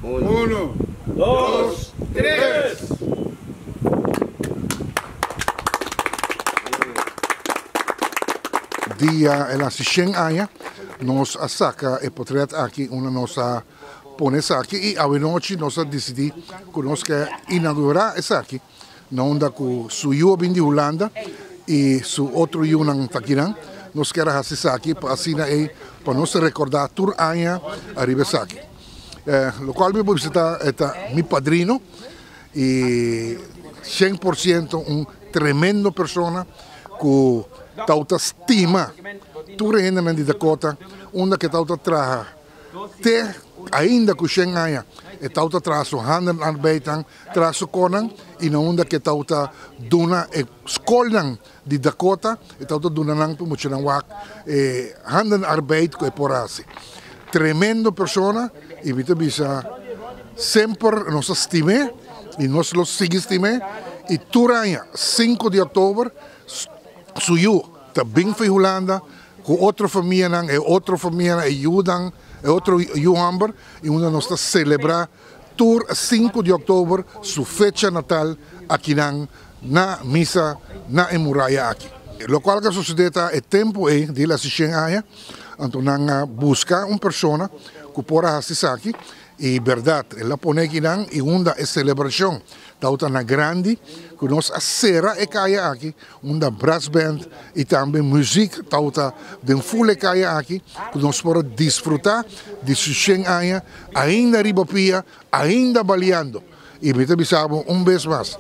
Uno, dos, tres. Dia ela se aya, nós saca e portret aqui uma nossa ponesa aqui e a noite nós decidi que nós quer inaugurar essa aqui, na onda com suyo bem de Holanda e su outro yunan takiran, nós quer fazer aqui para assim aí para nós recordar tur aya arriba aqui. Lo qual me vou visitar é meu padrino e 100% tremendo persona com tauta estima tudo ainda de Dakota onde que tauta traha te ainda que Schengen e tauta traço handen arbeitan traço konan e na onda que tauta duna e skolnan de Dakota e tauta duna nang pumuchan wak e handen arbeit ko e porasi tremendo persona e vita bisa sempre nos estime e nos los sigue estime e turanya 5 de outubro suyo também foi Holanda com outra família e outra família ajudam e outro Johamber e onde nós está celebrar tour 5 de outubro sua fecha natal aqui na missa na muralha aqui. Lo qual que sucede é tempo aí de la Schengen então nang busca uma pessoa que pode assistir aqui e verdade ela põe aqui e onda é celebração tauta na grande que nós acera e caia aqui onda brass band e também música tauta de full e caia aqui que nós podemos desfrutar de Schengen ainda ribopia ainda baleando e me bisabo vez mais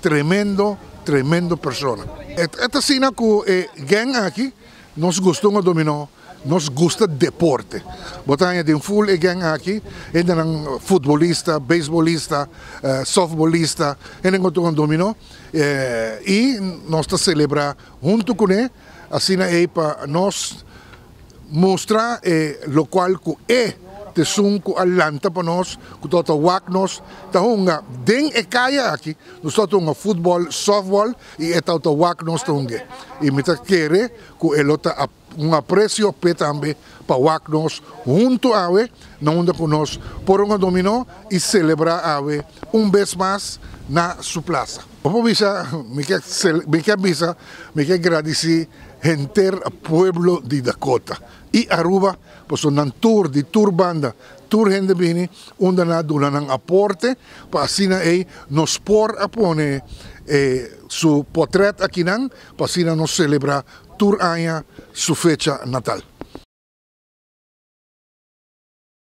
tremendo persona esta cena que gang aqui nós gostamos dominó nos gusta deporte. Botanya de full e gang aqui, ainda não futebolista, beisbolista, softballista, ainda não dominou e nós está celebrar junto com ele, assim é para nós mostrar o qual que é te sunco alanta para nós, que tota wak nós, ta hunga den e kaya aqui, nós tota hunga futebol, softball e e tota wak nós tunge. E me ta querer que elota aprecio pe também para wak nós junto a we, na onda com nós por dominó e celebrar a we vez mais na sua plaza. Por bisa, me quer agradecer enter pueblo de Dakota e Aruba pues un tour de tour banda tour gente bini onde na dula ng aporte pa asina ay nos por apone su portrait aqui nang pa asina nos celebra tour aya su fecha natal.